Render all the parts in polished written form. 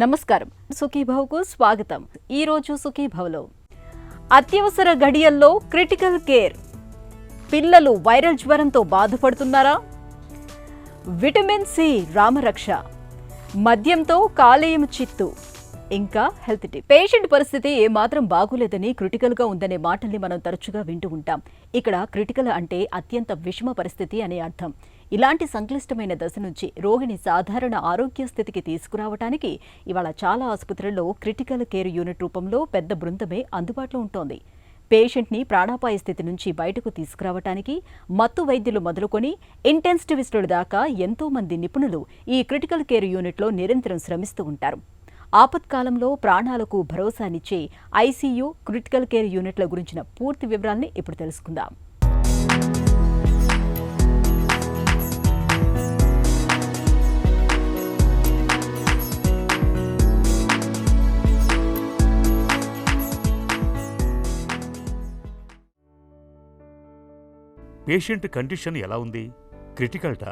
నమస్కారం, సుఖీభవకు స్వాగతం. ఈరోజు సుఖీభవలో అత్యవసర ఘడియల్లో క్రిటికల్ కేర్. పిల్లలు వైరల్ జ్వరంతో బాధపడుతున్నారా? విటమిన్ సి రామరక్ష, మద్యంతో కాలేయం చిత్తు, ఇంకా హెల్త్ టిప్. పేషెంట్ పరిస్థితి ఏమాత్రం బాగోలేదని క్రిటికల్గా ఉందనే మాటల్ని మనం తరచుగా వింటూ ఉంటాం. ఇక్కడ క్రిటికల్ అంటే అత్యంత విషమ పరిస్థితి అనే అర్థం. ఇలాంటి సంక్లిష్టమైన దశ నుంచి రోగిని సాధారణ ఆరోగ్య స్థితికి తీసుకురావడానికి ఇవాళ చాలా ఆసుపత్రుల్లో క్రిటికల్ కేర్ యూనిట్ రూపంలో పెద్ద బృందమే అందుబాటులో ఉంటోంది. పేషెంట్ని ప్రాణాపాయ స్థితి నుంచి బయటకు తీసుకురావడానికి మత్తు వైద్యులు మొదలుకొని ఇంటెన్సివిస్టుల దాకా ఎంతో మంది నిపుణులు ఈ క్రిటికల్ కేర్ యూనిట్లో నిరంతరం శ్రమిస్తూ ఉంటారు. ఆపత్కాలంలో ప్రాణాలకు భరోసానిచ్చే ఐసీయూ, క్రిటికల్ కేర్ యూనిట్ల గురించిన పూర్తి వివరాల్ని ఇప్పుడు తెలుసుకుందాం. పేషెంట్ కండిషన్ ఎలా ఉంది? క్రిటికల్టా?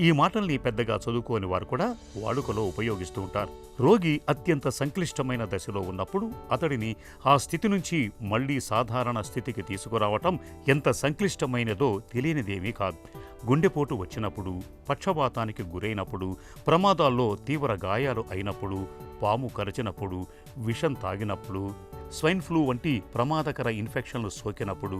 ఈ మాటల్ని పెద్దగా చదువుకోని వారు కూడా వాడుకలో ఉపయోగిస్తూ ఉంటారు. రోగి అత్యంత సంక్లిష్టమైన దశలో ఉన్నప్పుడు అతడిని ఆ స్థితి నుంచి మళ్లీ సాధారణ స్థితికి తీసుకురావటం ఎంత సంక్లిష్టమైనదో తెలియనిదేమీ కాదు. గుండెపోటు వచ్చినప్పుడు, పక్షపాతానికి గురైనప్పుడు, ప్రమాదాల్లో తీవ్ర గాయాలు అయినప్పుడు, పాము కరచినప్పుడు, విషం తాగినప్పుడు, స్వైన్ ఫ్లూ వంటి ప్రమాదకర ఇన్ఫెక్షన్లు సోకినప్పుడు,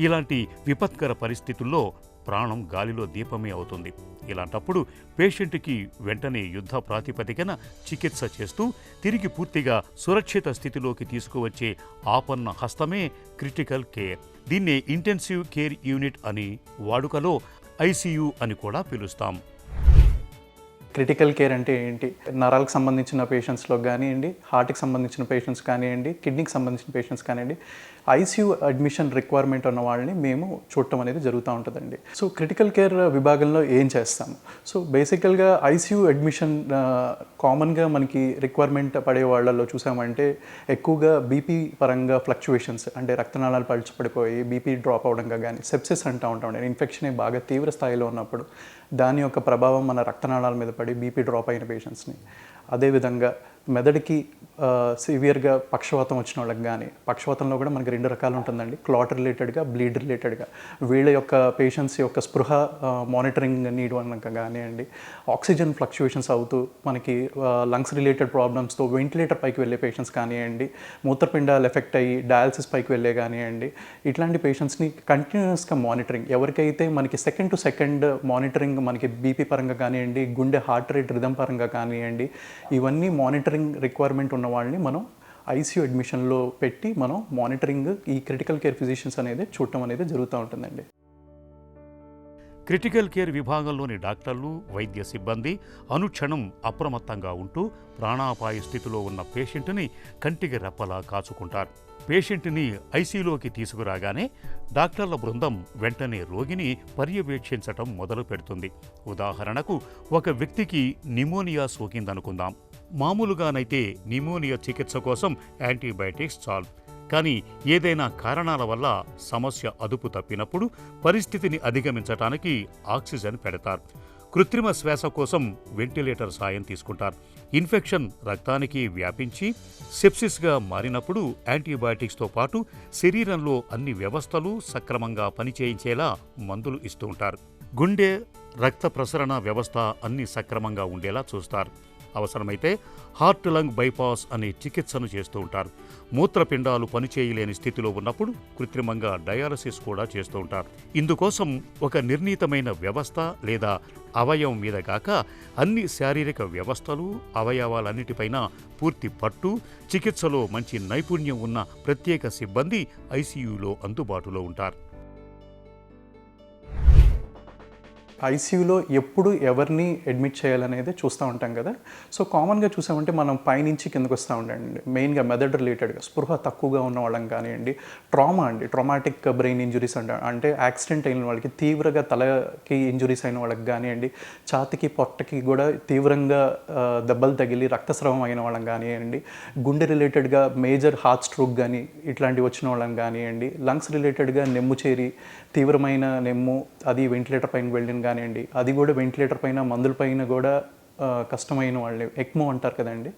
ఇలాంటి విపత్కర పరిస్థితుల్లో ప్రాణం గాలిలో దీపమే అవుతుంది. ఇలాంటప్పుడు పేషెంట్కి వెంటనే యుద్ధ ప్రాతిపదికన చికిత్స చేస్తూ తిరిగి పూర్తిగా సురక్షిత స్థితిలోకి తీసుకువచ్చే ఆపన్న హస్తమే క్రిటికల్ కేర్. దీన్నే ఇంటెన్సివ్ కేర్ యూనిట్ అని, వాడుకలో ఐసీయూ అని కూడా పిలుస్తాం. క్రిటికల్ కేర్ అంటే ఏంటి? నరాలకు సంబంధించిన పేషెంట్స్లో కానివ్వండి, హార్ట్కి సంబంధించిన పేషెంట్స్ కానివ్వండి, కిడ్నీకి సంబంధించిన పేషెంట్స్ కానివ్వండి, ఐసీయూ అడ్మిషన్ రిక్వైర్మెంట్ ఉన్న వాళ్ళని మేము చూడటం అనేది జరుగుతూ ఉంటుందండి. సో క్రిటికల్ కేర్ విభాగంలో ఏం చేస్తాము? సో బేసికల్గా ఐసీయూ అడ్మిషన్ కామన్గా మనకి రిక్వైర్మెంట్ పడే వాళ్ళలో చూసామంటే ఎక్కువగా బీపీ పరంగా ఫ్లక్చువేషన్స్, అంటే రక్తనాళాలు పడిపోయి బీపీ డ్రాప్ అవడంగా కానీ, సెప్సిస్ అంటూ ఉంటాం, ఇన్ఫెక్షన్ బాగా తీవ్ర స్థాయిలో ఉన్నప్పుడు దాని యొక్క ప్రభావం మన రక్తనాళాల మీద పడి బీపీ డ్రాప్ అయిన పేషెంట్స్ని, అదేవిధంగా మెదడుకి సివియర్గా పక్షవాతం వచ్చిన వాళ్ళకి కానీ, పక్షవాతంలో కూడా మనకి 2 రకాలు ఉంటుందండి, క్లాట్ రిలేటెడ్గా, బ్లీడ్ రిలేటెడ్గా. వీళ్ళ యొక్క పేషెంట్స్ యొక్క స్పృహ మానిటరింగ్ నీడ్ వల్ల కానివ్వండి, ఆక్సిజన్ ఫ్లక్చువేషన్స్ అవుతూ మనకి లంగ్స్ రిలేటెడ్ ప్రాబ్లమ్స్తో వెంటిలేటర్ పైకి వెళ్ళే పేషెంట్స్ కానివ్వండి, మూత్రపిండాలు ఎఫెక్ట్ అయ్యి డయాలసిస్ పైకి వెళ్ళే కానివ్వండి, ఇట్లాంటి పేషెంట్స్ని కంటిన్యూస్గా మానిటరింగ్, ఎవరికైతే మనకి సెకండ్ టు సెకండ్ మానిటరింగ్ మనకి బీపీ పరంగా కానివ్వండి, గుండె హార్ట్ రేట్ రిథమ్ పరంగా కానివ్వండి, ఇవన్నీ మానిటరింగ్ రిక్వైర్మెంట్ ఉన్న వాళ్ళని మనం ఐసీయూ అడ్మిషన్లో పెట్టి మనం మానిటరింగ్, ఈ క్రిటికల్ కేర్ ఫిజిషియన్స్ అనేది చూడటం అనేది జరుగుతూ ఉంటుందండి. క్రిటికల్ కేర్ విభాగంలోని డాక్టర్లు, వైద్య సిబ్బంది అనుక్షణం అప్రమత్తంగా ఉంటూ ప్రాణాపాయ స్థితిలో ఉన్న పేషెంట్ని కంటికి రెప్పలా కాచుకుంటారు. పేషెంట్ని ఐసీయూలోకి తీసుకురాగానే డాక్టర్ల బృందం వెంటనే రోగిని పర్యవేక్షించటం మొదలు పెడుతుంది. ఉదాహరణకు, ఒక వ్యక్తికి నిమోనియా సోకిందనుకుందాం. మామూలుగానైతే నిమోనియా చికిత్స కోసం యాంటీబయాటిక్స్ చాలు. కానీ ఏదైనా కారణాల వల్ల సమస్య అదుపు తప్పినప్పుడు పరిస్థితిని అధిగమించటానికి ఆక్సిజన్ పెడతారు. కృత్రిమ శ్వాస కోసం వెంటిలేటర్ సాయం తీసుకుంటారు. ఇన్ఫెక్షన్ రక్తానికి వ్యాపించి సెప్సిస్గా మారినప్పుడు యాంటీబయాటిక్స్తో పాటు శరీరంలో అన్ని వ్యవస్థలు సక్రమంగా పనిచేయించేలా మందులు ఇస్తూ ఉంటారు. గుండె, రక్త ప్రసరణ వ్యవస్థ అన్ని సక్రమంగా ఉండేలా చూస్తారు. అవసరమైతే హార్ట్ లంగ్ బైపాస్ అనే చికిత్సను చేస్తూ ఉంటారు. మూత్రపిండాలు పనిచేయలేని స్థితిలో ఉన్నప్పుడు కృత్రిమంగా డయాలసిస్ కూడా చేస్తూ ఉంటారు. ఇందుకోసం ఒక నిర్ణీతమైన వ్యవస్థ లేదా అవయవం మీద కాక అన్ని శారీరక వ్యవస్థలు, అవయవాలన్నిటిపైన పూర్తి పట్టు, చికిత్సలో మంచి నైపుణ్యం ఉన్న ప్రత్యేక సిబ్బంది ఐసీయూలో అందుబాటులో ఉంటారు. ఐసీయూలో ఎప్పుడు ఎవరిని అడ్మిట్ చేయాలనేది చూస్తూ ఉంటాం కదా. సో కామన్గా చూసామంటే మనం పైనుంచి కిందకు వస్తూ ఉండండి, మెయిన్గా మెదడు రిలేటెడ్గా స్పృహ తక్కువగా ఉన్న వాళ్ళం కానివ్వండి, ట్రామాటిక్ బ్రెయిన్ ఇంజురీస్ అంటే యాక్సిడెంట్ అయిన వాళ్ళకి, తీవ్రంగా తలకి ఇంజురీస్ అయిన వాళ్ళకి కానివ్వండి, ఛాతికి పొట్టకి కూడా తీవ్రంగా దెబ్బలు తగిలి రక్తస్రావం అయిన వాళ్ళం కానివ్వండి, గుండె రిలేటెడ్గా మేజర్ హార్ట్ స్ట్రోక్ కానీ ఇట్లాంటివి వచ్చిన వాళ్ళం కానివ్వండి, లంగ్స్ రిలేటెడ్గా నెమ్ము చేరి తీవ్రమైన నెమ్ము, అది వెంటిలేటర్ పైన వెళ్ళిన కానివ్వండి, అది కూడా వెంటిలేటర్ పైన మందుల పైన కూడా కష్టమైన వాళ్ళని ఎక్మో అంటారు కదండి,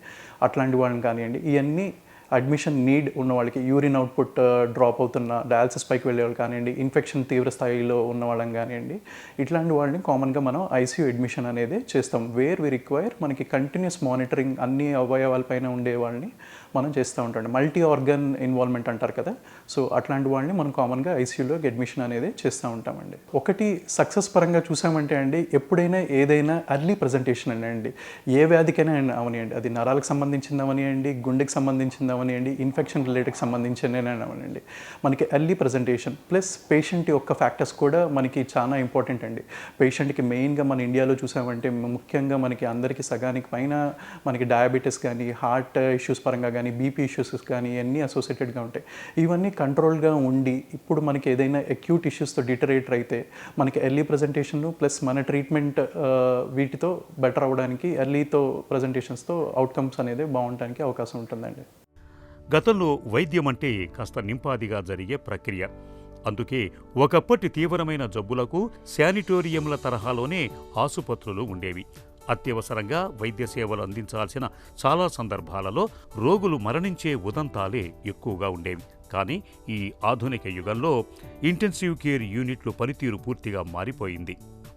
అట్లాంటి వాళ్ళని కానివ్వండి, ఇవన్నీ అడ్మిషన్ నీడ్ ఉన్న వాళ్ళకి, యూరిన్ అవుట్పుట్ డ్రాప్ అవుతున్న డయాలసిస్ పైకి వెళ్ళే వాళ్ళు కానివ్వండి, ఇన్ఫెక్షన్ తీవ్ర స్థాయిలో ఉన్న వాళ్ళని కానివ్వండి, ఇట్లాంటి వాళ్ళని కామన్గా మనం ఐసీయూ అడ్మిషన్ అనేది చేస్తాం. వేర్ వి రిక్వైర్ మనకి కంటిన్యూస్ మానిటరింగ్ అన్ని అవయవాలపైన ఉండే వాళ్ళని మనం చేస్తూ ఉంటాం. మల్టీ ఆర్గన్ ఇన్వాల్వ్మెంట్ అంటారు కదా, సో అట్లాంటి వాళ్ళని మనం కామన్గా ఐసీయూలో అడ్మిషన్ అనేది చేస్తూ ఉంటామండి. ఒకటి సక్సెస్ పరంగా చూసామంటే అండి, ఎప్పుడైనా ఏదైనా అర్లీ ప్రజెంటేషన్ అండి, ఏ వ్యాధికైనా అవనివ్వండి, అది నరాలకు సంబంధించింది అవనివ్వండి, గుండెకి సంబంధించింది అవనివ్వండి, ఇన్ఫెక్షన్ రిలేటెడ్కి సంబంధించిన అవనండి, మనకి ఎర్లీ ప్రజెంటేషన్ ప్లస్ పేషెంట్ యొక్క ఫ్యాక్టర్స్ కూడా మనకి చాలా ఇంపార్టెంట్ అండి. పేషెంట్కి మెయిన్గా మన ఇండియాలో చూసామంటే ముఖ్యంగా మనకి అందరికీ సగానికి పైన మనకి డయాబెటీస్ కానీ, హార్ట్ ఇష్యూస్ పరంగా కానీ, బీపీ ఇష్యూస్ కానీ ఇవన్నీ అసోసియేటెడ్గా ఉంటాయి. ఇవన్నీ కంట్రోల్గా ఉండి ఇప్పుడు మనకి ఏదైనా అక్యూట్ ఇష్యూస్తో డిటరేటర్ అయితే మనకి ఎర్లీ ప్రజెంటేషన్ ప్లస్ మన ట్రీట్మెంట్ వీటితో బెటర్ అవ్వడానికి ఎర్లీతో ప్రజెంటేషన్స్తో అవుట్కమ్స్ అనేది బాగుండడానికి అవకాశం ఉంటుందండి. గతంలో వైద్యం అంటే కాస్త నింపాదిగా జరిగే ప్రక్రియ. అందుకే ఒకప్పటి తీవ్రమైన జబ్బులకు శానిటోరియంల తరహాలోనే ఆసుపత్రులు ఉండేవి. అత్యవసరంగా వైద్య సేవలు అందించాల్సిన చాలా సందర్భాలలో రోగులు మరణించే ఉదంతాలే ఎక్కువగా ఉండేవి. కానీ ఈ ఆధునిక యుగంలో ఇంటెన్సివ్ కేర్ యూనిట్లు పనితీరు పూర్తిగా మారిపోయింది.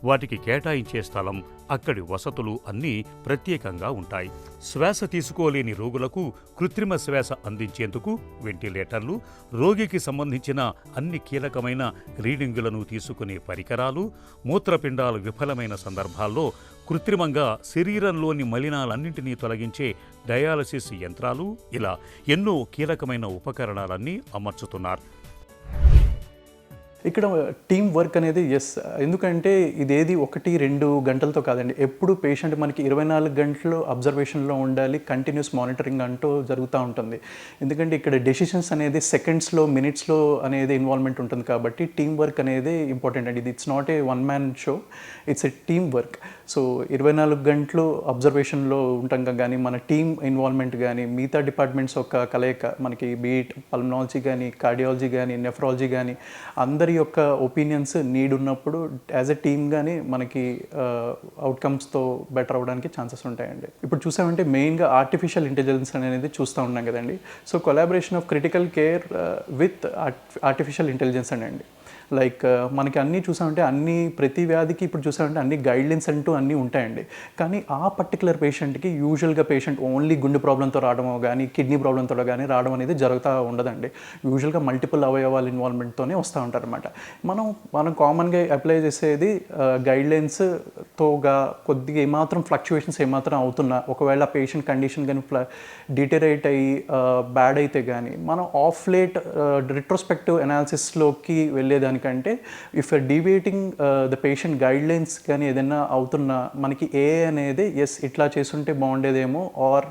వాటికి కేటాయించే స్థలం, అక్కడి వసతులు అన్నీ ప్రత్యేకంగా ఉంటాయి. శ్వాస తీసుకోలేని రోగులకు కృత్రిమ శ్వాస అందించేందుకు వెంటిలేటర్లు, రోగికి సంబంధించిన అన్ని కీలకమైన రీడింగులను తీసుకునే పరికరాలు, మూత్రపిండాలు విఫలమైన సందర్భాల్లో కృత్రిమంగా శరీరంలోని మలినాలన్నింటినీ తొలగించే డయాలసిస్ యంత్రాలు, ఇలా ఎన్నో కీలకమైన ఉపకరణాలన్నీ అమర్చుతున్నారు. ఇక్కడ టీం వర్క్ అనేది ఎందుకంటే ఇదేది 1-2 గంటలతో కాదండి, ఎప్పుడు పేషెంట్ మనకి 24 గంటలు అబ్జర్వేషన్లో ఉండాలి, కంటిన్యూస్ మానిటరింగ్ అంటూ జరుగుతూ ఉంటుంది. ఎందుకంటే ఇక్కడ డెసిషన్స్ అనేది సెకండ్స్లో, మినిట్స్లో అనేది ఇన్వాల్వ్మెంట్ ఉంటుంది కాబట్టి టీం వర్క్ అనేది ఇంపార్టెంట్ అండి. ఇది it's not a one man show, it's a team work. So 24 గంటలు అబ్జర్వేషన్లో ఉంటాం కానీ మన టీం ఇన్వాల్వ్మెంట్ కానీ, మిగతా డిపార్ట్మెంట్స్ యొక్క కలయిక, మనకి బీట్ పల్మనాలజీ కానీ, కార్డియాలజీ కానీ, నెఫ్రాలజీ కానీ, అందరి యొక్క ఒపీనియన్స్ నీడ్ ఉన్నప్పుడు యాజ్ ఎ టీమ్ కానీ మనకి అవుట్కమ్స్తో బెటర్ అవ్వడానికి ఛాన్సెస్ ఉంటాయండి. ఇప్పుడు చూసామంటే మెయిన్గా ఆర్టిఫిషియల్ ఇంటెలిజెన్స్ అనేది చూస్తూ ఉన్నాం కదండి. So collaboration of critical care with artificial intelligence అండి. లైక్ మనకి అన్నీ చూసామంటే ప్రతి వ్యాధికి ఇప్పుడు చూసామంటే అన్ని గైడ్లైన్స్ అంటూ అన్నీ ఉంటాయండి. కానీ ఆ పర్టికులర్ పేషెంట్కి యూజువల్గా పేషెంట్ ఓన్లీ గుండె ప్రాబ్లంతో రావడమో కానీ, కిడ్నీ ప్రాబ్లంతో కానీ రావడం అనేది జరుగుతూ ఉండదండి. యూజువల్గా మల్టిపుల్ అవయవాల ఇన్వాల్వ్మెంట్తోనే వస్తూ ఉంటారనమాట. మనం కామన్గా అప్లై చేసేది గైడ్లైన్స్తోగా కొద్దిగా ఏమాత్రం ఫ్లక్చువేషన్స్ ఏమాత్రం అవుతున్నా, ఒకవేళ పేషెంట్ కండిషన్ కానీ డిటరేట్ అయ్యి బ్యాడ్ అయితే కానీ మనం ఆఫ్ లేట్ రిట్రోస్పెక్టివ్ అనాలిసిస్లోకి వెళ్ళేదానికి కంటే if deviating the patient guidelines కానీ ఏదైనా అవుతున్నా మనకి అనేది ఇట్లా చేస్తుంటే బాగుండేదేమో, ఆర్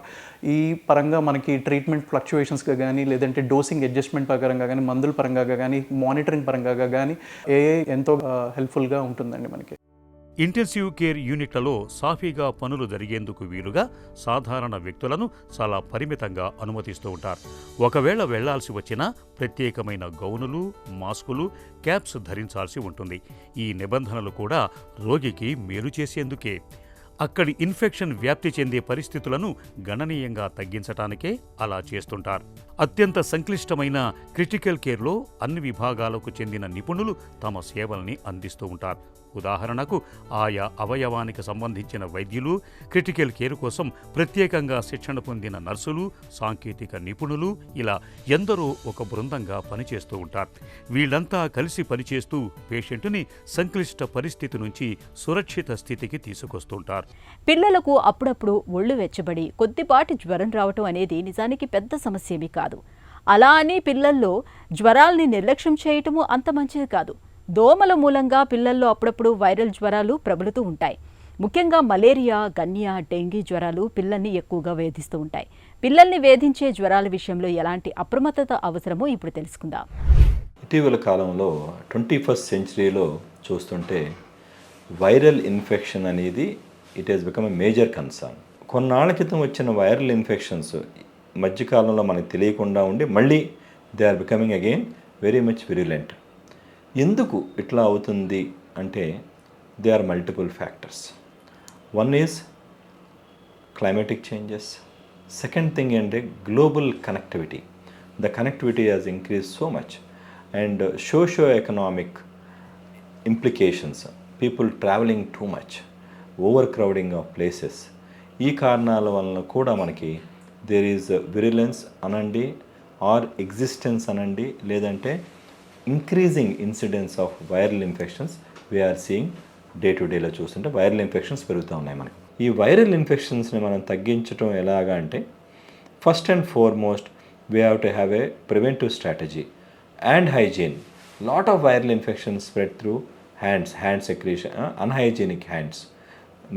ఈ పరంగా మనకి ట్రీట్మెంట్ ఫ్లక్చువేషన్స్గా కానీ, లేదంటే డోసింగ్ అడ్జస్ట్మెంట్ పరంగా కానీ, మందుల పరంగా కానీ, మానిటరింగ్ పరంగా కానీ ఎంతో హెల్ప్ఫుల్గా ఉంటుందండి మనకి. ఇంటెన్సివ్ కేర్ యూనిట్లలో సాఫీగా పనులు జరిగేందుకు వీలుగా సాధారణ వ్యక్తులను చాలా పరిమితంగా అనుమతిస్తూ ఉంటారు. ఒకవేళ వెళ్లాల్సి వచ్చినా ప్రత్యేకమైన గౌనులు, మాస్కులు, క్యాప్స్ ధరించాల్సి ఉంటుంది. ఈ నిబంధనలు కూడా రోగికి మేలు చేసేందుకే. అక్కడి ఇన్ఫెక్షన్ వ్యాప్తి చెందే పరిస్థితులను గణనీయంగా తగ్గించటానికే అలా చేస్తుంటారు. అత్యంత సంక్లిష్టమైన క్రిటికల్ కేర్లో అన్ని విభాగాలకు చెందిన నిపుణులు తమ సేవల్ని అందిస్తూ ఉంటారు. ఉదాహరణకు ఆయా అవయవానికి సంబంధించిన వైద్యులు, క్రిటికల్ కేర్ కోసం ప్రత్యేకంగా శిక్షణ పొందిన నర్సులు, సాంకేతిక నిపుణులు, ఇలా ఎందరో ఒక బృందంగా పనిచేస్తూ ఉంటారు. వీళ్లంతా కలిసి పనిచేస్తూ పేషెంటుని సంక్లిష్ట పరిస్థితి నుంచి సురక్షిత స్థితికి తీసుకొస్తుంటారు. పిల్లలకు అప్పుడప్పుడు ఒళ్ళు వెచ్చబడి కొద్దిపాటి జ్వరం రావటం అనేది నిజానికి పెద్ద సమస్యేమీ కాదు. అలా అని పిల్లల్లో జ్వరాల్ని నిర్లక్ష్యం చేయటము అంత మంచిది కాదు. దోమల మూలంగా పిల్లల్లో అప్పుడప్పుడు వైరల్ జ్వరాలు ప్రబలుతూ ఉంటాయి. ముఖ్యంగా మలేరియా, గన్యా, డెంగీ జ్వరాలు పిల్లల్ని ఎక్కువగా వేధిస్తూ ఉంటాయి. పిల్లల్ని వేధించే జ్వరాల విషయంలో ఎలాంటి అప్రమత్తత అవసరమో ఇప్పుడు తెలుసుకుందాం. ఇటీవల కాలంలో 21st సెంచరీలో చూస్తుంటే వైరల్ ఇన్ఫెక్షన్ అనేది it is become a major concern. కొన్నాళ్ల క్రితం వచ్చిన వైరల్ ఇన్ఫెక్షన్స్ మధ్యకాలంలో మనకు తెలియకుండా ఉండి మళ్ళీ they are becoming again very much virulent. ఎందుకు ఇట్లా అవుతుంది అంటే they are multiple factors. One is climatic changes. Second thing ఏంటంటే global connectivity. The connectivity has increased so much, and socio-economic implications, people traveling too much, overcrowding of places. ఈ కారణాల వలన కూడా మనకి దేర్ ఈజ్ విరిలెన్స్ అనండి or existence అనండి లేదంటే increasing incidence of viral infections we are seeing day to డేలో చూస్తుంటే వైరల్ ఇన్ఫెక్షన్స్ పెరుగుతూ ఉన్నాయి మనకి. ఈ వైరల్ ఇన్ఫెక్షన్స్ని మనం తగ్గించడం ఎలాగా అంటే first and foremost we have to have a preventive strategy and hygiene. Lot of viral infections spread through hand secretion, unhygienic hands,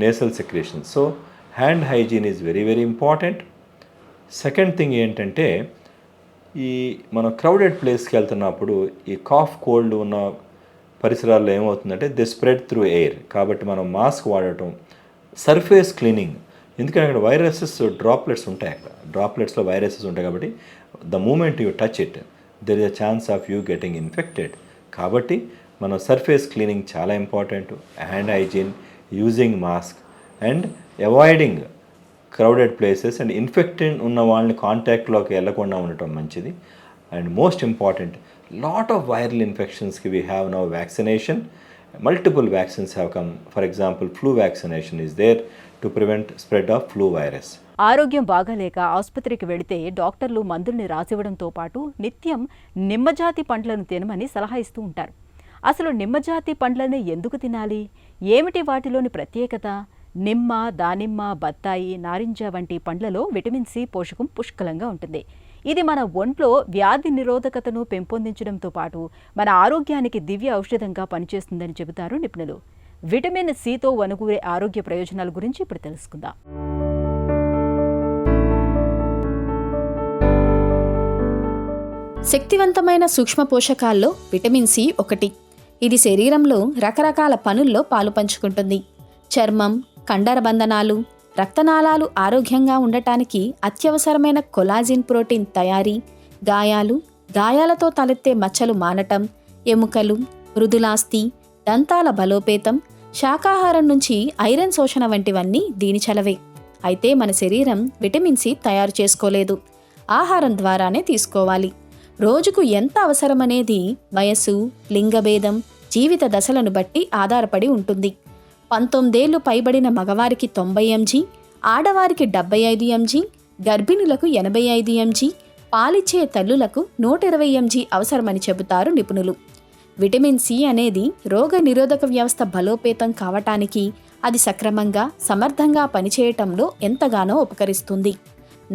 nasal secretions. So hand hygiene is very very important. Second thing ఏంటంటే ఈ మనం crowded ప్లేస్కి వెళ్తున్నప్పుడు ఈ cough cold ఉన్న పరిసరాల్లో ఏమవుతుందంటే they spread through air. కాబట్టి మనం మాస్క్ వాడటం, సర్ఫేస్ క్లీనింగ్, ఎందుకంటే అక్కడ వైరసెస్ డ్రాప్లెట్స్ ఉంటాయి, అక్కడ డ్రాప్లెట్స్లో వైరసెస్ ఉంటాయి కాబట్టి the moment you touch it there is a chance of you getting infected. కాబట్టి మనం సర్ఫేస్ క్లీనింగ్ చాలా important, hand hygiene, using mask and avoiding crowded places and infected ఉన్న వాళ్ళని కాంటాక్ట్లోకి వెళ్లకుండా ఉండటం మంచిది. And most important, lot of viral ఇన్ఫెక్షన్స్కి we have now vaccination. Multiple vaccines have come. For example, flu vaccination is there to prevent spread of flu virus. ఆరోగ్యం బాగాలేక ఆసుపత్రికి వెళితే డాక్టర్లు మందుల్ని రాసివ్వడంతో పాటు నిత్యం నిమ్మజాతి పండ్లను తినమని సలహా ఇస్తూ ఉంటారు. అసలు నిమ్మజాతి పండ్లనే ఎందుకు తినాలి? ఏమిటి వాటిలోని ప్రత్యేకత? నిమ్మ, దానిమ్మ, బత్తాయి, నారింజ వంటి పండ్లలో విటమిన్ సి పోషకం పుష్కలంగా ఉంటుంది. ఇది మన ఒంట్లో వ్యాధి నిరోధకతను పెంపొందించడంతో పాటు మన ఆరోగ్యానికి దివ్య ఔషధంగా పనిచేస్తుందని చెబుతారు నిపుణులు. విటమిన్ సితో వనగూరే ఆరోగ్య ప్రయోజనాల గురించి ఇప్పుడు తెలుసుకుందాం. శక్తివంతమైన సూక్ష్మ పోషకాల్లో విటమిన్ సి ఒకటి. ఇది శరీరంలో రకరకాల పనుల్లో పాలు పంచుకుంటుంది. చర్మం, కండర బంధనాలు, రక్తనాళాలు ఆరోగ్యంగా ఉండటానికి అత్యవసరమైన కొలాజిన్ ప్రోటీన్ తయారీ, గాయాలతో తలెత్తే మచ్చలు మానటం, ఎముకలు, మృదులాస్థి, దంతాల బలోపేతం, శాకాహారం నుంచి ఐరన్ శోషణ వంటివన్నీ దీని చలవే. అయితే మన శరీరం విటమిన్ సి తయారు చేసుకోలేదు, ఆహారం ద్వారానే తీసుకోవాలి. రోజుకు ఎంత అవసరమనేది వయస్సు, లింగభేదం, జీవిత దశలను బట్టి ఆధారపడి ఉంటుంది. 19 ఏళ్లు పైబడిన మగవారికి 90 mg, ఆడవారికి 75 mg, గర్భిణులకు 85 mg, పాలిచ్చే తల్లులకు 120 mg అవసరమని చెబుతారు నిపుణులు. విటమిన్ సి అనేది రోగ నిరోధక వ్యవస్థ బలోపేతం కావటానికి, అది సక్రమంగా సమర్థంగా పనిచేయటంలో ఎంతగానో ఉపకరిస్తుంది.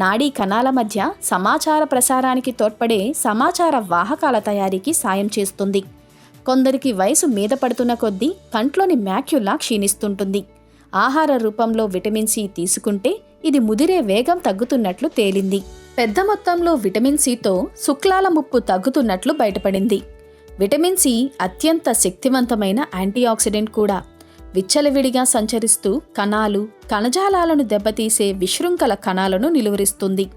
నాడీ కణాల మధ్య సమాచార ప్రసారానికి తోడ్పడే సమాచార వాహకాల తయారీకి సాయం చేస్తుంది. కొందరికి వయసు మీద పడుతున్న కొద్దీ కంట్లోని మ్యాక్యులా క్షీణిస్తుంటుంది. ఆహార రూపంలో విటమిన్ సి తీసుకుంటే ఇది ముదిరే వేగం తగ్గుతున్నట్లు తేలింది. పెద్ద మొత్తంలో విటమిన్ సితో శుక్లాల ముప్పు తగ్గుతున్నట్లు బయటపడింది. విటమిన్ సి అత్యంత శక్తివంతమైన యాంటీఆక్సిడెంట్ కూడా. విచ్చలవిడిగా సంచరిస్తూ కణాలు, కణజాలాలను దెబ్బతీసే విశృంఖల కణాలను నిలువరిస్తుంది.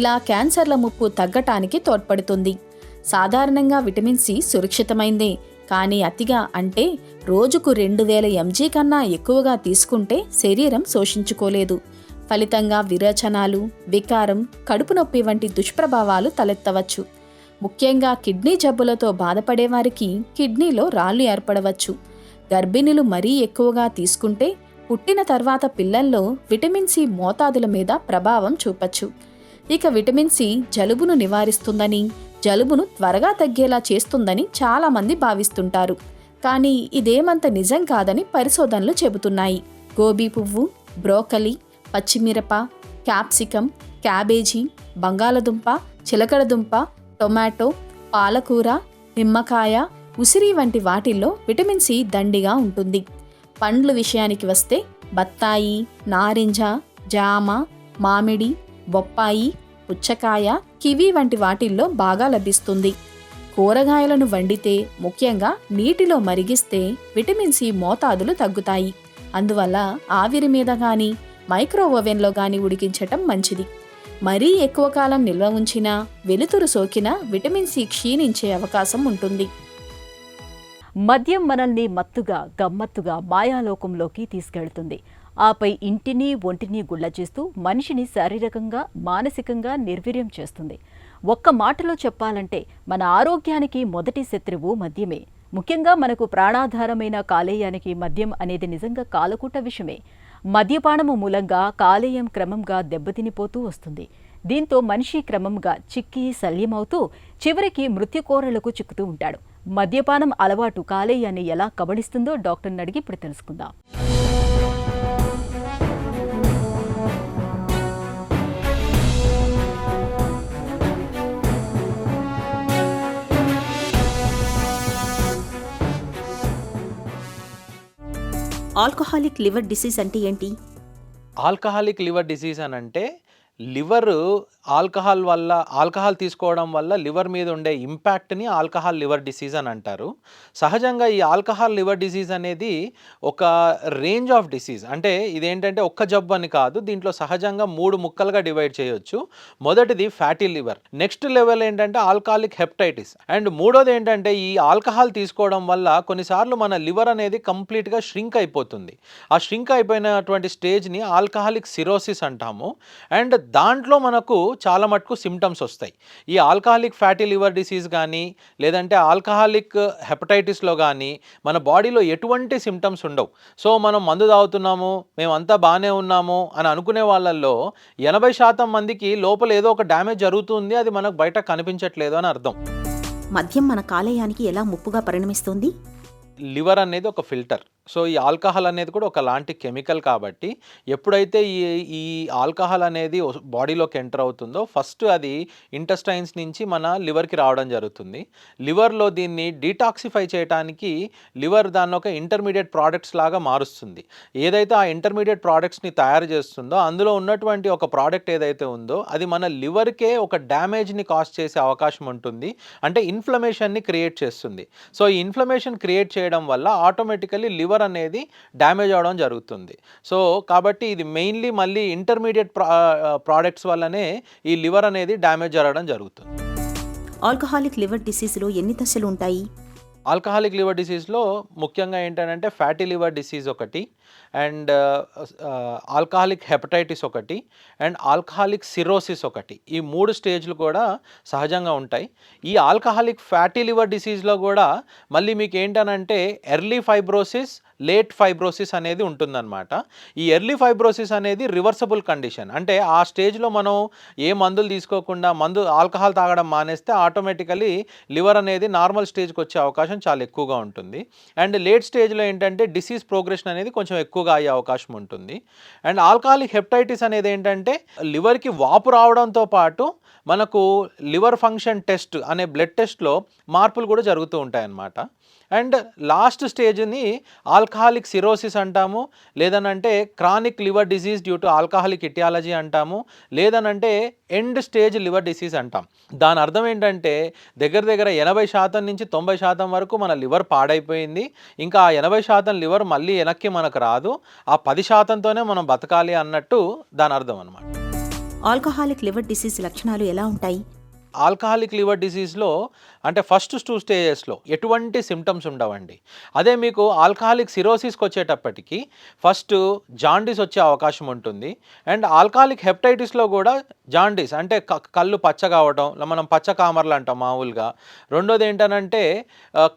ఇలా క్యాన్సర్ల ముప్పు తగ్గటానికి తోడ్పడుతుంది. సాధారణంగా విటమిన్ సి సురక్షితమైందే, కానీ అతిగా అంటే రోజుకు 2000 mg కన్నా ఎక్కువగా తీసుకుంటే శరీరం శోషించుకోలేదు. ఫలితంగా విరేచనాలు, వికారం, కడుపు నొప్పి వంటి దుష్ప్రభావాలు తలెత్తవచ్చు. ముఖ్యంగా కిడ్నీ జబ్బులతో బాధపడేవారికి కిడ్నీలో రాళ్లు ఏర్పడవచ్చు. గర్భిణులు మరీ ఎక్కువగా తీసుకుంటే పుట్టిన తర్వాత పిల్లల్లో విటమిన్ సి మోతాదుల మీద ప్రభావం చూపచ్చు. ఇక విటమిన్ సి జలుబును నివారిస్తుందని, జలుబును త్వరగా తగ్గేలా చేస్తుందని చాలామంది భావిస్తుంటారు. కానీ ఇదేమంత నిజం కాదని పరిశోధనలు చెబుతున్నాయి. గోబీ పువ్వు, బ్రోకలి, పచ్చిమిరప, క్యాప్సికం, క్యాబేజీ, బంగాళదుంప, చిలకడదుంప, టొమాటో, పాలకూర, నిమ్మకాయ, ఉసిరి వంటి వాటిల్లో విటమిన్ సి దండిగా ఉంటుంది. పండ్ల విషయానికి వస్తే బత్తాయి, నారింజ, జామ, మామిడి, బొప్పాయి, పుచ్చకాయ, కివి వంటి వాటిల్లో బాగా లభిస్తుంది. కూరగాయలను వండితే, ముఖ్యంగా నీటిలో మరిగిస్తే విటమిన్ సి మోతాదులు తగ్గుతాయి. అందువల్ల ఆవిరి మీద కానీ మైక్రో ఓవెన్లో కానీ ఉడికించటం మంచిది. మరీ ఎక్కువ కాలం నిల్వ ఉంచినా, వెలుతురు సోకినా విటమిన్ సి క్షీణించే అవకాశం ఉంటుంది. మద్యం మనల్ని మత్తుగా, గమ్మత్తుగా మాయాలోకంలోకి తీసుకెళ్తుంది. ఆపై ఇంటిని ఒంటిని గుళ్ళ చేస్తూ మనిషిని శారీరకంగా మానసికంగా నిర్వీర్యం చేస్తుంది. ఒక్క మాటలో చెప్పాలంటే మన ఆరోగ్యానికి మొదటి శత్రువు మద్యమే. ముఖ్యంగా మనకు ప్రాణాధారమైన కాలేయానికి మద్యం అనేది నిజంగా కాలకూట విషయమే. మద్యపానము మూలంగా కాలేయం క్రమంగా దెబ్బతినిపోతూ వస్తుంది. దీంతో మనిషి క్రమంగా చిక్కి శల్యమవుతూ చివరికి మృత్యుకోరలకు చిక్కుతూ ఉంటాడు. మద్యపానం అలవాటు కాలేయాన్ని ఎలా కబళిస్తుందో డాక్టర్ని అడిగి ఇప్పుడు తెలుసుకుందాం. ఆల్కహాలిక్ లివర్ డిసీజ్ అంటే ఏంటి? ఆల్కహాలిక్ లివర్ డిసీజ్ అని అంటే లివరు ఆల్కహాల్ తీసుకోవడం వల్ల లివర్ మీద ఉండే ఇంపాక్ట్ని ఆల్కహాల్ లివర్ డిసీజ్ అని అంటారు. సహజంగా ఈ ఆల్కహాల్ లివర్ డిసీజ్ అనేది ఒక రేంజ్ ఆఫ్ డిసీజ్. అంటే ఇదేంటంటే ఒక్క జబ్బు అని కాదు, దీంట్లో సహజంగా 3 ముక్కలుగా డివైడ్ చేయొచ్చు. మొదటిది ఫ్యాటీ లివర్, నెక్స్ట్ లెవెల్ ఏంటంటే ఆల్కహాలిక్ హెపటైటిస్, అండ్ మూడోది ఏంటంటే ఈ ఆల్కహాల్ తీసుకోవడం వల్ల కొన్నిసార్లు మన లివర్ అనేది కంప్లీట్గా ష్రింక్ అయిపోతుంది. ఆ ష్రింక్ అయిపోయినటువంటి స్టేజ్ని ఆల్కహాలిక్ సిరోసిస్ అంటాము. అండ్ దాంట్లో మనకు చాలా మటుకు సిమ్టమ్స్ వస్తాయి. ఈ ఆల్కహాలిక్ ఫ్యాటీ లివర్ డిసీజ్ కానీ లేదంటే ఆల్కహాలిక్ హెపటైటిస్లో కానీ మన బాడీలో ఎటువంటి సిమ్టమ్స్ ఉండవు. సో మనం మందు తాగుతున్నాము, మేమంతా బాగానే ఉన్నాము అని అనుకునే వాళ్ళల్లో 80% మందికి లోపల ఏదో ఒక డ్యామేజ్ జరుగుతుంది, అది మనకు బయట కనిపించట్లేదు అని అర్థం. మద్యం మన కాలేయానికి ఎలా ముప్పుగా పరిణమిస్తుంది? లివర్ అనేది ఒక ఫిల్టర్. సో ఈ ఆల్కహాల్ అనేది కూడా ఒకలాంటి కెమికల్ కాబట్టి ఎప్పుడైతే ఈ ఆల్కహాల్ అనేది బాడీలోకి ఎంటర్ అవుతుందో ఫస్ట్ అది ఇంటెస్టైన్స్ నుంచి మన లివర్కి రావడం జరుగుతుంది. లివర్లో దీన్ని డీటాక్సిఫై చేయడానికి లివర్ దాన్ని ఒక ఇంటర్మీడియట్ ప్రోడక్ట్స్ లాగా మారుస్తుంది. ఏదైతే ఆ ఇంటర్మీడియట్ ప్రోడక్ట్స్ని తయారు చేస్తుందో అందులో ఉన్నటువంటి ఒక ప్రోడక్ట్ ఏదైతే ఉందో అది మన లివర్కే ఒక డ్యామేజ్ని కాజ్ చేసే అవకాశం ఉంటుంది. అంటే ఇన్ఫ్లమేషన్ని క్రియేట్ చేస్తుంది. సో ఈ ఇన్ఫ్లమేషన్ క్రియేట్ చేయడం వల్ల ఆటోమేటికలీ లివర్ అనేది డ్యామేజ్ అవడం జరుగుతుంది. సో కాబట్టి ఇది మెయిన్లీ మళ్ళీ ఇంటర్మీడియట్ ప్రోడక్ట్స్ వల్లనే ఈ లివర్ అనేది డ్యామేజ్ జరగడం జరుగుతుంది. ఆల్కహాలిక్ లివర్ డిసీజ్లో ఎన్ని దశలు ఉంటాయి? ఆల్కహాలిక్ లివర్ డిసీజ్లో ముఖ్యంగా ఏంటంటే ఫ్యాటీ లివర్ డిసీజ్ ఒకటి, అండ్ ఆల్కహాలిక్ హెపటైటిస్ ఒకటి, అండ్ ఆల్కహాలిక్ సిరోసిస్ ఒకటి. ఈ 3 స్టేజ్లు కూడా సహజంగా ఉంటాయి. ఈ ఆల్కహాలిక్ ఫ్యాటీ లివర్ డిసీజ్లో కూడా మళ్ళీ మీకు ఏంటనంటే ఎర్లీ ఫైబ్రోసిస్, లేట్ ఫైబ్రోసిస్ అనేది ఉంటుందన్నమాట. ఈ ఎర్లీ ఫైబ్రోసిస్ అనేది రివర్సబుల్ కండిషన్. అంటే ఆ స్టేజ్లో మనం ఏ మందులు తీసుకోకుండా ఆల్కహాల్ తాగడం మానేస్తే ఆటోమేటికలీ లివర్ అనేది నార్మల్ స్టేజ్కి వచ్చే అవకాశం చాలా ఎక్కువగా ఉంటుంది. అండ్ లేట్ స్టేజ్లో ఏంటంటే డిసీజ్ ప్రోగ్రెషన్ అనేది కొంచెం ఎక్కువగా అయ్యే అవకాశం ఉంటుంది. అండ్ ఆల్కహాలిక్ హెపటైటిస్ అనేది ఏంటంటే లివర్కి వాపు రావడంతో పాటు మనకు లివర్ ఫంక్షన్ టెస్ట్ అనే బ్లడ్ టెస్ట్లో మార్పులు కూడా జరుగుతూ ఉంటాయన్నమాట. అండ్ లాస్ట్ స్టేజ్ని ఆల్కహాలిక్ సిరోసిస్ అంటాము, లేదనంటే chronic liver disease due to alcoholic etiology అంటాము, లేదనంటే ఎండ్ స్టేజ్ లివర్ డిసీజ్ అంటాం. దాని అర్థం ఏంటంటే దగ్గర 80% నుంచి 90% వరకు మన లివర్ పాడైపోయింది, ఇంకా ఆ 80% లివర్ మళ్ళీ వెనక్కి మనకు రాదు, ఆ 10%తోనే మనం బతకాలి అన్నట్టు దాని అర్థం అన్నమాట. ఆల్కహాలిక్ లివర్ డిసీజ్ లక్షణాలు ఎలా ఉంటాయి? ఆల్కహాలిక్ లివర్ డిసీజ్లో అంటే ఫస్ట్ 2 స్టేజెస్లో ఎటువంటి సిమ్టమ్స్ ఉండవండి. అదే మీకు ఆల్కహాలిక్ సిరోసిస్కి వచ్చేటప్పటికి ఫస్ట్ జాండీస్ వచ్చే అవకాశం ఉంటుంది. అండ్ ఆల్కహాలిక్ హెపటైటిస్లో కూడా జాండీస్ అంటే కళ్ళు పచ్చగా అవ్వడం, మనం పచ్చ కామర్లు అంటాం మామూలుగా. రెండోది ఏంటనంటే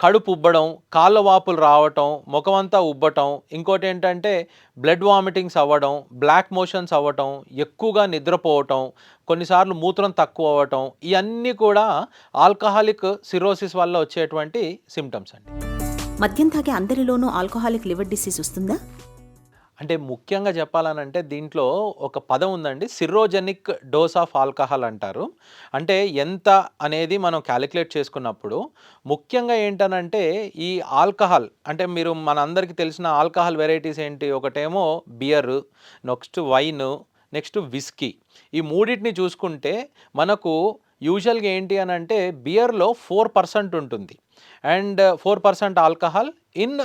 కడుపు ఉబ్బడం, కాళ్ళ వాపులు రావటం, ముఖమంతా ఉబ్బటం. ఇంకోటి ఏంటంటే బ్లడ్ వామిటింగ్స్ అవ్వడం, బ్లాక్ మోషన్స్ అవ్వటం, ఎక్కువగా నిద్రపోవటం, కొన్నిసార్లు మూత్రం తక్కువ అవ్వటం. ఇవన్నీ కూడా ఆల్కహాలిక్ సిరోసిస్ వల్ల వచ్చేటువంటి సిమ్టమ్స్ అండి. మద్యం తాగే అందరిలోనూ ఆల్కహాలిక్ లివర్ డిసీజ్ వస్తుందా? అంటే ముఖ్యంగా చెప్పాలనంటే దీంట్లో ఒక పదం ఉందండి, సిర్రోజెనిక్ డోస్ ఆఫ్ ఆల్కహాల్ అంటారు. అంటే ఎంత అనేది మనం క్యాలిక్యులేట్ చేసుకున్నప్పుడు ముఖ్యంగా ఏంటనంటే ఈ ఆల్కహాల్ అంటే మీరు మనందరికీ తెలిసిన ఆల్కహాల్ వెరైటీస్ ఏంటి, ఒకటేమో beer, next wine, next whisky. ఈ మూడింటిని చూసుకుంటే మనకు యూజువల్గా ఏంటి అని అంటే బియర్లో 4% ఉంటుంది. అండ్ 4% ఆల్కహాల్ ఇన్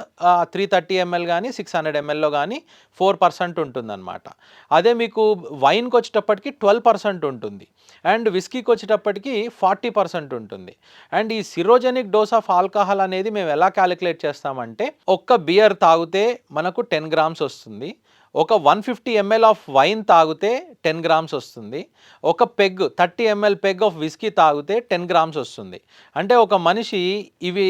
330 ml కానీ 600 mlలో కానీ 4% ఉంటుందన్నమాట. అదే మీకు వైన్కి వచ్చేటప్పటికి 12% ఉంటుంది, అండ్ విస్కీకి వచ్చేటప్పటికి 40% ఉంటుంది. అండ్ ఈ సిరోజెనిక్ డోస్ ఆఫ్ ఆల్కహాల్ అనేది మేము ఎలా క్యాలిక్యులేట్ చేస్తామంటే ఒక్క బియర్ తాగితే మనకు 10 grams వస్తుంది, ఒక 150 ml ఆఫ్ వైన్ తాగితే 10 గ్రామ్స్ వస్తుంది. ఒక peg 30 ml peg of whisky తాగితే 10 గ్రామ్స్ వస్తుంది. అంటే ఒక మనిషి ఇవి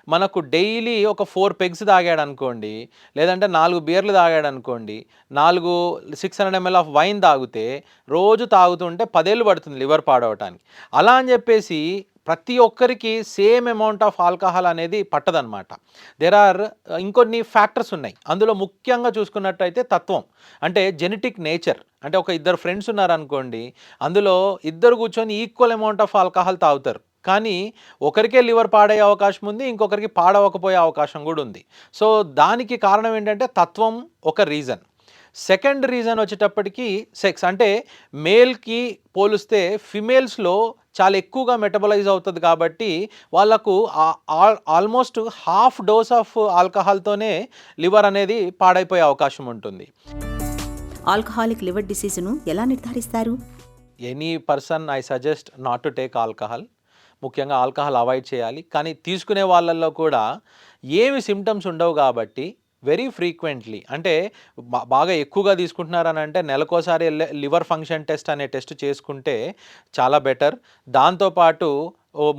మనకు డైలీ ఒక 4 పెగ్స్ తాగాడు అనుకోండి, లేదంటే 4 బీర్లు తాగాడు అనుకోండి, 600 ml ఆఫ్ వైన్ తాగితే రోజు తాగుతుంటే 10 ఏళ్ళు పడుతుంది లివర్ పాడవటానికి. అలా అని చెప్పేసి ప్రతి ఒక్కరికి సేమ్ అమౌంట్ ఆఫ్ ఆల్కహాల్ అనేది పట్టదనమాట. దేర్ ఆర్ ఇంకొన్ని ఫ్యాక్టర్స్ ఉన్నాయి. అందులో ముఖ్యంగా చూసుకున్నట్టయితే తత్వం, అంటే జెనెటిక్ నేచర్. అంటే ఒక ఇద్దరు ఫ్రెండ్స్ ఉన్నారనుకోండి, అందులో ఇద్దరు కూర్చొని ఈక్వల్ అమౌంట్ ఆఫ్ ఆల్కహాల్ తాగుతారు, కానీ ఒకరికే లివర్ పాడయ్యే అవకాశం ఉంది, ఇంకొకరికి పాడవకపోయే అవకాశం కూడా ఉంది. సో దానికి కారణం ఏంటంటే తత్వం ఒక రీజన్. సెకండ్ రీజన్ వచ్చేటప్పటికి సెక్స్. అంటే మేల్కి పోలిస్తే ఫిమేల్స్లో చాలా ఎక్కువగా మెటబలైజ్ అవుతుంది కాబట్టి వాళ్ళకు ఆల్మోస్ట్ హాఫ్ డోస్ ఆఫ్ ఆల్కహాల్తోనే లివర్ అనేది పాడైపోయే అవకాశం ఉంటుంది. ఆల్కహాలిక్ లివర్ డిసీజ్ను ఎలా నిర్ధారిస్తారు? Any person I suggest not to take alcohol. ముఖ్యంగా ఆల్కహాల్ అవాయిడ్ చేయాలి. కానీ తీసుకునే వాళ్ళల్లో కూడా ఏమి సిమ్టమ్స్ ఉండవు కాబట్టి వెరీ ఫ్రీక్వెంట్లీ, అంటే బాగా ఎక్కువగా తీసుకుంటున్నారని అంటే నెలకోసారి లివర్ ఫంక్షన్ టెస్ట్ అనే టెస్ట్ చేసుకుంటే చాలా బెటర్. దాంతోపాటు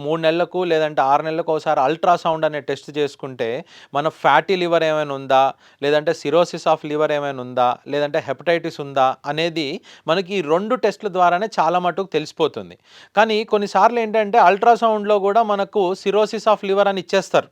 3 నెలలకు లేదంటే 6 నెలలకు ఒకసారి అల్ట్రాసౌండ్ అనే టెస్ట్ చేసుకుంటే మన ఫ్యాటీ లివర్ ఏమైనా ఉందా, లేదంటే సిరోసిస్ ఆఫ్ లివర్ ఏమైనా ఉందా, లేదంటే హెపటైటిస్ ఉందా అనేది మనకి ఈ 2 టెస్టుల ద్వారానే చాలా మటుకు తెలిసిపోతుంది. కానీ కొన్నిసార్లు ఏంటంటే అల్ట్రాసౌండ్లో కూడా మనకు సిరోసిస్ ఆఫ్ లివర్ అని ఇచ్చేస్తారు,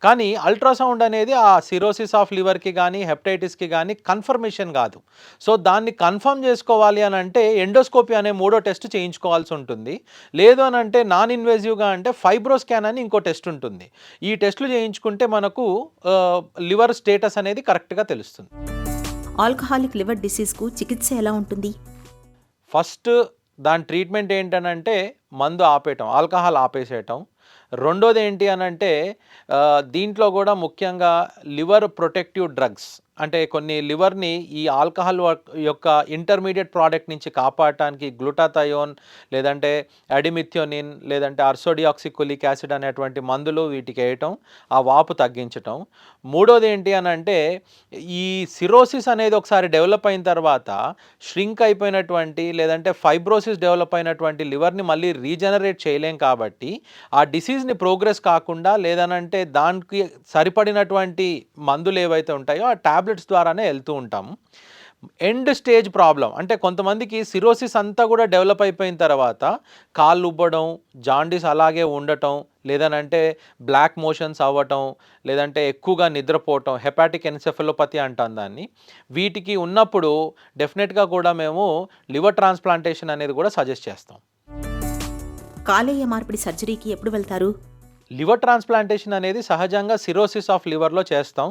కానీ అల్ట్రాసౌండ్ అనేది ఆ సిరోసిస్ ఆఫ్ లివర్కి కానీ హెపటైటిస్కి కానీ కన్ఫర్మేషన్ కాదు. సో దాన్ని కన్ఫర్మ్ చేసుకోవాలి అని అంటే ఎండోస్కోపీ అనే 3వ టెస్ట్ చేయించుకోవాల్సి ఉంటుంది. లేదు అని అంటే నాన్ ఇన్వేజివ్గా అంటే ఫైబ్రోస్కాన్ అని ఇంకో టెస్ట్ ఉంటుంది. ఈ టెస్టులు చేయించుకుంటే మనకు లివర్ స్టేటస్ అనేది కరెక్ట్గా తెలుస్తుంది. ఆల్కహాలిక్ లివర్ డిసీజ్కు చికిత్స ఎలా ఉంటుంది? ఫస్ట్ దాని ట్రీట్మెంట్ ఏంటనంటే మందు ఆపేయటం, ఆల్కహాల్ ఆపేసేయటం. రెండోది ఏంటి అని అంటే దీంట్లో కూడా ముఖ్యంగా లివర్ ప్రొటెక్టివ్ డ్రగ్స్, అంటే కొన్ని లివర్ని ఈ ఆల్కహాల్ యొక్క ఇంటర్మీడియట్ ప్రోడక్ట్ నుంచి కాపాడటానికి గ్లూటాథయోన్, లేదంటే అడిమిథ్యోనిన్, లేదంటే అర్సోడియాక్సికులిక్ యాసిడ్ అనేటువంటి మందులు వీటికి వేయటం, ఆ వాపు తగ్గించటం. మూడోది ఏంటి అని అంటే ఈ సిరోసిస్ అనేది ఒకసారి డెవలప్ అయిన తర్వాత ష్రింక్ అయిపోయినటువంటి లేదంటే ఫైబ్రోసిస్ డెవలప్ అయినటువంటి లివర్ని మళ్ళీ రీజనరేట్ చేయలేం కాబట్టి ఆ డిసీజ్ని ప్రోగ్రెస్ కాకుండా లేదనంటే దానికి సరిపడినటువంటి మందులు ఏవైతే ఉంటాయో ఆ టాబ్లెట్స్ ద్వారానే వెళ్తూ ఉంటాము. ఎండ్ స్టేజ్ ప్రాబ్లం అంటే కొంతమందికి సిరోసిస్ అంతా కూడా డెవలప్ అయిపోయిన తర్వాత కాళ్ళు ఉబ్బడం, జాండీస్ అలాగే ఉండటం, లేదనంటే బ్లాక్ మోషన్స్ అవ్వటం, లేదంటే ఎక్కువగా నిద్రపోవటం, హెపాటిక్ ఎన్సెఫలోపతి అంటాం దాన్ని. వీటికి ఉన్నప్పుడు డెఫినెట్గా కూడా మేము లివర్ ట్రాన్స్ప్లాంటేషన్ అనేది కూడా సజెస్ట్ చేస్తాం. కాలేయ మార్పిడి సర్జరీకి ఎప్పుడు వెళ్తారు? లివర్ ట్రాన్స్ప్లాంటేషన్ అనేది సహజంగా సిరోసిస్ ఆఫ్ లివర్లో చేస్తాం.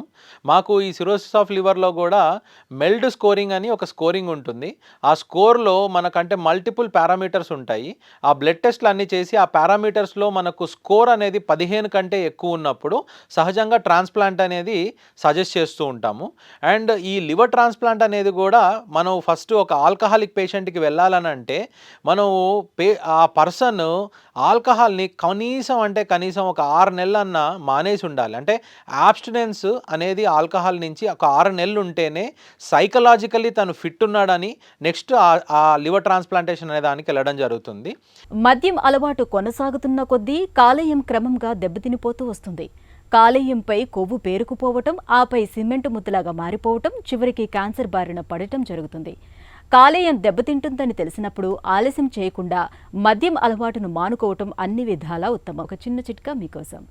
మాకు ఈ సిరోసిస్ ఆఫ్ లివర్లో కూడా మెల్డ్ స్కోరింగ్ అని ఒక స్కోరింగ్ ఉంటుంది. ఆ స్కోర్లో మనకంటే మల్టిపుల్ పారామీటర్స్ ఉంటాయి. ఆ బ్లడ్ టెస్ట్లు అన్నీ చేసి ఆ పారామీటర్స్లో మనకు స్కోర్ అనేది 15 కంటే ఎక్కువ ఉన్నప్పుడు సహజంగా ట్రాన్స్ప్లాంట్ అనేది సజెస్ట్ చేస్తూ ఉంటాము. అండ్ ఈ లివర్ ట్రాన్స్ప్లాంట్ అనేది కూడా మనం ఫస్ట్ ఒక ఆల్కహాలిక్ పేషెంట్కి వెళ్ళాలని అంటే మనం ఆ పర్సన్ ఆల్కహాల్ని కనీసం ఒక 6 నెలలన్నా మానేసి ఉండాలి. అంటే ఆబ్స్టినెన్స్ అనేది ఆల్కహాల్ నుంచి ఒక 6 నెలలు ఉంటేనే సైకలాజికల్లీ తను ఫిట్ ఉన్నాడని నెక్స్ట్ ఆ లివర్ ట్రాన్స్ప్లాంటేషన్ అనే దానికి వెళ్ళడం జరుగుతుంది. మద్యం అలవాటు కొనసాగుతున్న కొద్దీ కాలేయం క్రమంగా దెబ్బతినిపోతూ వస్తుంది. కాలేయంపై కొవ్వు పేరుకుపోవటం, ఆపై సిమెంటు ముద్దలాగా మారిపోవటం, చివరికి క్యాన్సర్ బారిన పడటం జరుగుతుంది. కాలేయం దెబ్బతింటుందని తెలిసినప్పుడు ఆలస్యం చేయకుండా మద్యం అలవాటును మానుకోవటం అన్ని విధాలా ఉత్తమం. ఒక చిన్న చిట్కా మీకోసం.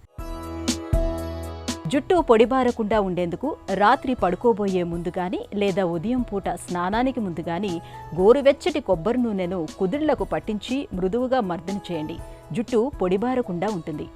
జుట్టు పొడిబారకుండా ఉండేందుకు రాత్రి పడుకోబోయే ముందు గాని లేదా ఉదయం పూట స్నానానికి ముందు గాని గోరువెచ్చటి కొబ్బరి నూనెను కుదుళ్లకు పట్టించి మృదువుగా మర్దన చేయండి. జుట్టు పొడిబారకుండా ఉంటుంది.